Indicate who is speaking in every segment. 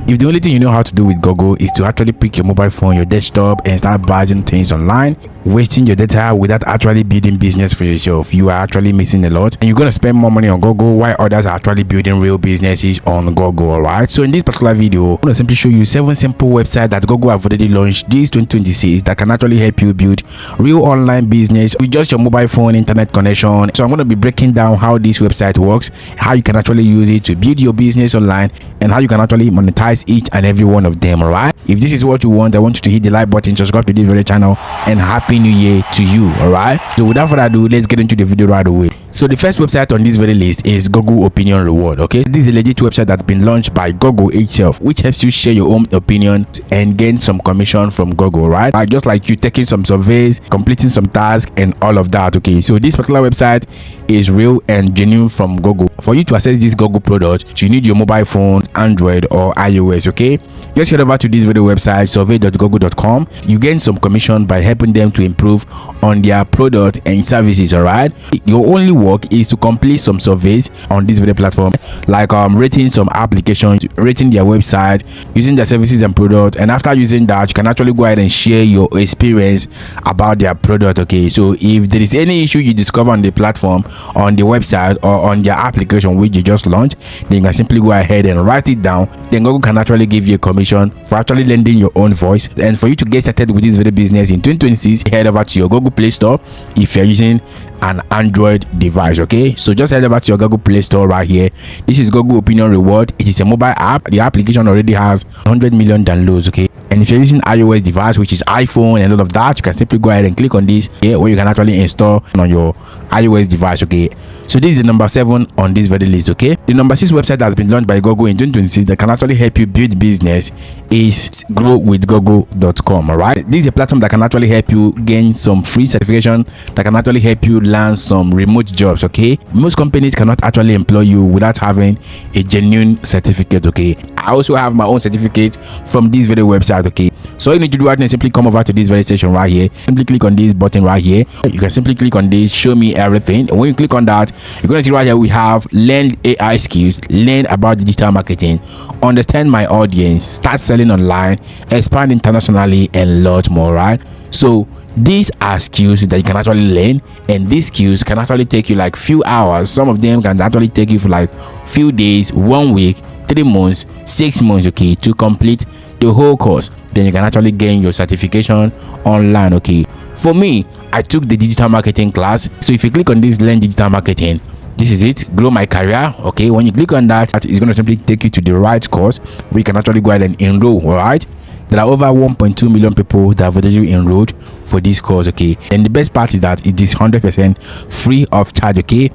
Speaker 1: If the only thing you know how to do with Google is to actually pick your mobile phone, your desktop, and start buying things online, wasting your data without actually building business for yourself, you are actually missing a lot, and you're going to spend more money on Google while others are actually building real businesses on Google. Alright, so in this particular video, I'm going to simply show you 7 simple websites that Google have already launched this 2026 that can actually help you build real online business with just your mobile phone internet connection. So I'm going to be breaking down how this website works, how you can actually use it to build your business online, and how you can actually monetize each and every one of them. Alright, if this is what you want, I want you to hit the like button, subscribe to this very channel, and happy new year to you. Alright, so without further ado, let's get into the video right away. So the first website on this very list is Google Opinion Reward. Okay, this is a legit website that's been launched by Google itself, which helps you share your own opinion and gain some commission from Google, right? Just like you taking some surveys, completing some tasks, and all of that. Okay, so this particular website is real and genuine from Google. For you to access this Google product, you need your mobile phone, Android or iOS. Okay, just head over to this video website, survey.google.com. You gain some commission by helping them to improve on their product and services. All right, your only work is to complete some surveys on this video platform, like rating some applications, rating their website, using their services and product, and after using that, you can actually go ahead and share your experience about their product. Okay, so if there is any issue you discover on the platform, on the website, or on their application which you just launched, then you can simply go ahead and write it down. Then Google can actually give you a commission for actually lending your own voice. And for you to get started with this video business in 2026, head over to your Google Play Store if you're using an Android device. Okay, so just head over to your Google Play Store right here. This is Google Opinion Reward. It is a mobile app. The application already has 100 million downloads. Okay, and if you're using iOS device, which is iPhone and all of that, you can simply go ahead and click on this here, where you can actually install on your iOS device. Okay, so this is the number 7 on this very list. Okay, the number 6 website that's been launched by Google in 2026 that can actually help you build business is growwithgoogle.com. all right, this is a platform that can actually help you gain some free certification, that can actually help you land some remote jobs. Okay, most companies cannot actually employ you without having a genuine certificate. Okay, I also have my own certificate from this very website. Okay, so all you need to do right now is simply come over to this very section right here, simply click on this button right here. You can simply click on this, show me everything, and when you click on that, you're going to see right here we have learn AI skills, learn about digital marketing, understand my audience, start selling online, expand internationally, and lot more. Right, so these are skills that you can actually learn, and these skills can actually take you like few hours. Some of them can actually take you for like few days, 1 week, 3 months, 6 months. Okay, to complete the whole course. Then you can actually gain your certification online. Okay, for me, I took the digital marketing class. So if you click on this learn digital marketing, this is it, grow my career. Okay, when you click on that, it's going to simply take you to the right course where you can actually go ahead and enroll. All right, there are over 1.2 million people that have already enrolled for this course. Okay, and the best part is that it is 100% free of charge. Okay,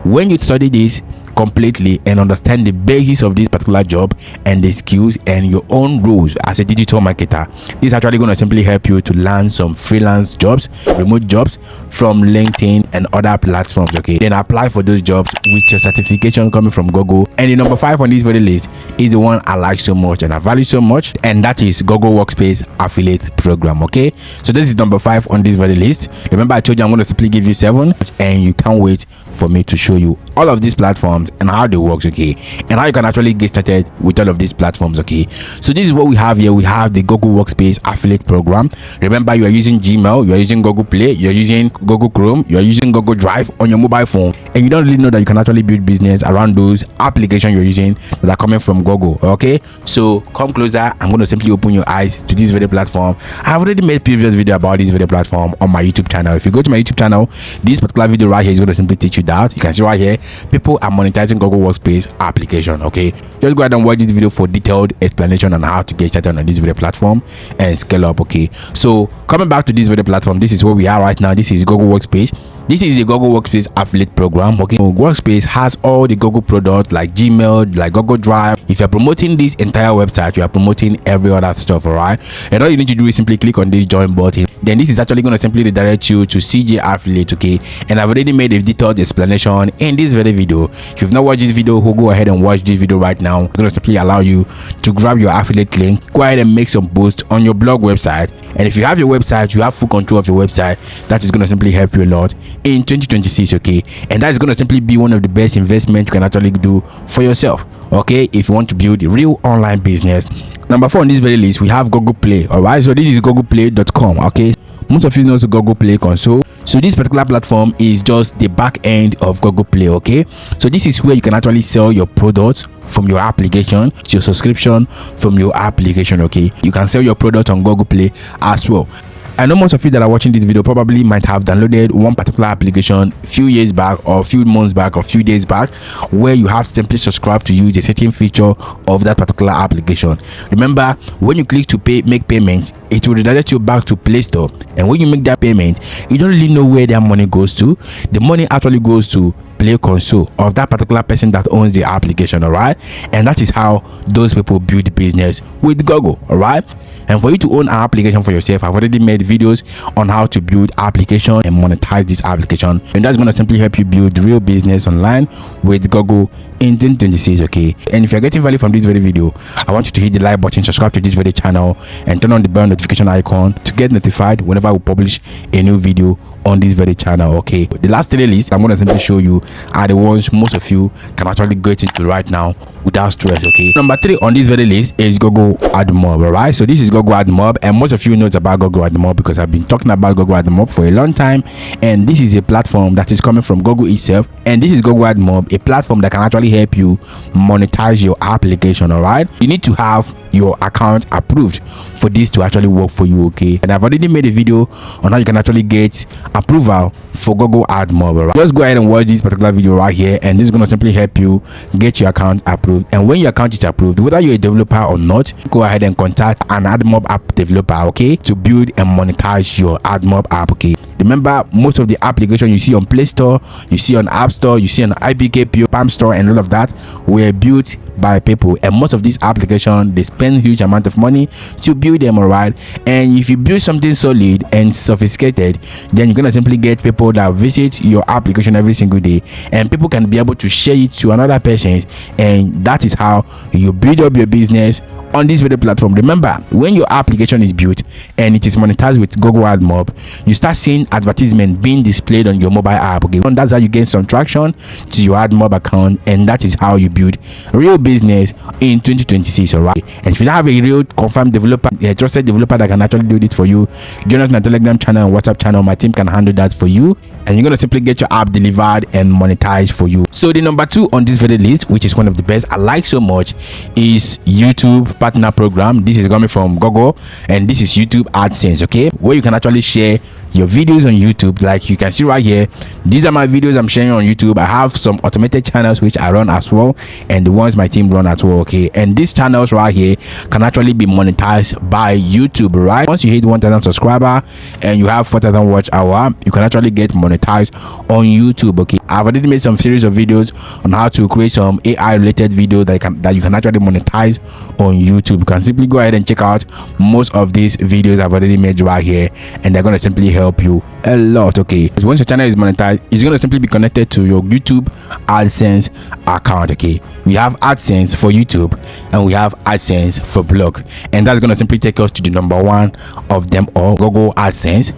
Speaker 1: when you study this completely and understand the basics of this particular job and the skills and your own roles as a digital marketer, this is actually going to simply help you to land some freelance jobs, remote jobs from LinkedIn and other platforms. Okay, then apply for those jobs with your certification coming from Google. And the number 5 on this very list is the one I like so much and I value so much, and that is Google Workspace Affiliate Program. Okay, so this is number 5 on this very list. Remember, I told you I'm going to simply give you 7, and you can't wait for me to show you all of these platforms and how they work. Okay, and how you can actually get started with all of these platforms. Okay, so this is what we have here. We have the Google Workspace Affiliate Program. Remember, you are using Gmail, you are using Google Play, you are using Google Chrome, you are using Google Drive on your mobile phone, and you don't really know that you can actually build business around those applications you're using that are coming from Google. Okay, so come closer. I'm going to simply open your eyes to this video platform. I've already made previous video about this video platform on my YouTube channel. If you go to my YouTube channel, this particular video right here is going to simply teach you that. You can see right here, people are monetizing Google Workspace application. Okay, just go ahead and watch this video for detailed explanation on how to get started on this video platform and scale up. Okay, so coming back to this video platform, this is where we are right now. This is Google Workspace. This is the Google Workspace Affiliate Program. Okay, so Workspace has all the Google products like Gmail, like Google Drive. If you're promoting this entire website, you are promoting every other stuff. All right, and all you need to do is simply click on this join button. Then this is actually going to simply redirect you to CJ Affiliate. Okay, and I've already made a detailed explanation in this very video. If you've not watched this video, go ahead and watch this video right now. It's going to simply allow you to grab your affiliate link, go ahead and make some posts on your blog website. And if you have your website, you have full control of your website. That is going to simply help you a lot in 2026. Okay, and that is going to simply be one of the best investments you can actually do for yourself. okay, if you want to build a real online business. Number 4 on this very list, we have Google Play. All right, so this is googleplay.com. okay, most of you know the Google Play console. So this particular platform is just the back end of Google Play. Okay, so this is where you can actually sell your products from your application, your subscription from your application. Okay, you can sell your product on Google Play as well. I know most of you that are watching this video probably might have downloaded one particular application a few years back, or a few months back, or a few days back, where you have to simply subscribe to use a certain feature of that particular application. Remember, when you click to make payments, it will redirect you back to Play Store, and when you make that payment, you don't really know where that money goes to. The money actually goes to Play console of that particular person that owns the application. All right, and that is how those people build business with Google. All right, and for you to own an application for yourself, I've already made videos on how to build application and monetize this application, and that's going to simply help you build real business online with Google in 2026. okay, and if you're getting value from this very video, I want you to hit the like button, subscribe to this very channel, and turn on the bell notification icon to get notified whenever we publish a new video on this very channel. Okay, the last 3 lists I'm going to simply show you are the ones most of you can actually get into right now without stress. Okay, number 3 on this very list is Google AdMob. All right, so this is Google AdMob, and most of you know about Google AdMob because I've been talking about Google AdMob for a long time, and this is a platform that is coming from Google itself, and this is Google AdMob, a platform that can actually help you monetize your application. All right, you need to have your account approved for this to actually work for you. Okay, and I've already made a video on how you can actually get approval for Google AdMob. Right? Just go ahead and watch this particular video right here, and this is going to simply help you get your account approved. And when your account is approved, whether you're a developer or not, go ahead and contact an AdMob app developer, okay, to build and monetize your AdMob app. Okay, remember, most of the applications you see on Play Store, you see on App Store, you see on IPKPO, Palm Store, and all of that were built by people, and most of these applications, they spend huge amount of money to build them. All right, and if you build something solid and sophisticated, then you're gonna simply get people that visit your application every single day, and people can be able to share it to another person, and that is how you build up your business on this video platform. Remember, when your application is built and it is monetized with Google AdMob, you start seeing advertisement being displayed on your mobile app. Okay, and that's how you gain some traction to your AdMob account, and that is how you build real business in 2026. All right, and if you don't have a real confirmed developer, a trusted developer that can actually do this for you, join us on our Telegram channel and WhatsApp channel. My team can handle that for you, and you're gonna simply get your app delivered and monetized for you. So the number 2 on this very list, which is one of the best I like so much, is YouTube partner program. This is coming from Google, and this is YouTube AdSense. Okay, where you can actually share your videos on YouTube. Like you can see right here, these are my videos I'm sharing on YouTube. I have some automated channels which I run as well, and the ones my team run as well. Okay, and these channels right here can actually be monetized by YouTube. Right, once you hit 1,000 subscriber and you have 4,000 watch hour, you can actually get monetized on YouTube. Okay, I've already made some series of videos on how to create some AI related video that you can actually monetize on YouTube. You can simply go ahead and check out most of these videos I've already made right here, and they're going to simply help you a lot. Okay, so once your channel is monetized, it's going to simply be connected to your YouTube AdSense account. Okay, we have AdSense for YouTube and we have AdSense for blog, and that's going to simply take us to the number 1 of them all, Google AdSense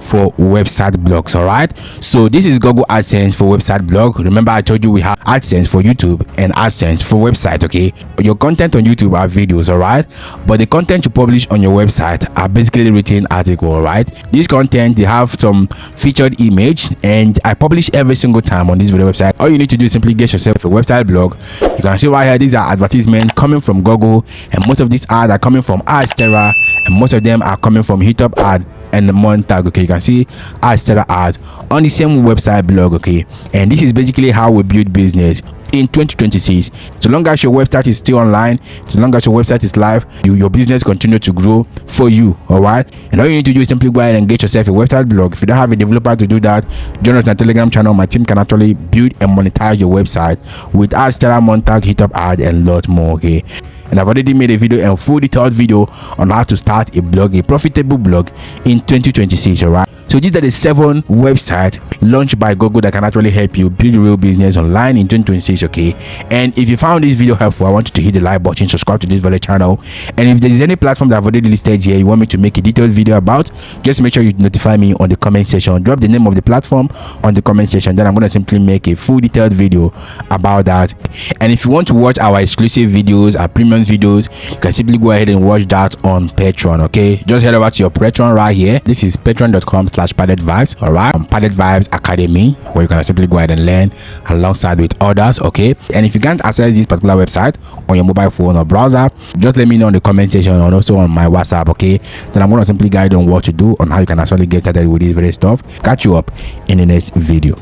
Speaker 1: for website blogs. All right, so this is Google AdSense for website blog. Remember, I told you we have AdSense for YouTube and AdSense for website. Okay, your content on YouTube are videos, all right, but the content you publish on your website are basically written article. All right, this content, they have some featured image, and I publish every single time on this video website. All you need to do is simply get yourself a website blog. You can see right here, these are advertisements coming from Google, and most of these ads are coming from AdStera, and most of them are coming from Hitup Ad and the montage. Okay, you can see AdStera ads on the same website blog. Okay, and this is basically how we build business in 2026. So long as your website is still online, so long as your website is live, your business continue to grow for you. All right, and all you need to do is simply go ahead and get yourself a website blog. If you don't have a developer to do that, join us on our Telegram channel. My team can actually build and monetize your website with AdStera, montage, Hitup ad, and a lot more. Okay, and I've already made a video and full detailed video on how to start a blog, a profitable blog in 2026. All right, So these are the 7 websites launched by Google that can actually help you build a real business online in 2026. Okay, and if you found this video helpful, I want you to hit the like button, subscribe to this very channel, and if there is any platform that I've already listed here you want me to make a detailed video about, just make sure you notify me on the comment section. Drop the name of the platform on the comment section, then I'm going to simply make a full detailed video about that. And if you want to watch our exclusive videos, our premium videos, you can simply go ahead and watch that on Patreon. Okay, just head over to your Patreon right here. This is patreon.com/paddedvibes. all right, on Padded Vibes Academy, where you can simply go ahead and learn alongside with others. Okay, and if you can't access this particular website on your mobile phone or browser, just let me know in the comment section and also on my WhatsApp. Okay, then I'm going to simply guide you on what to do on how you can actually get started with this very stuff. Catch you up in the next video.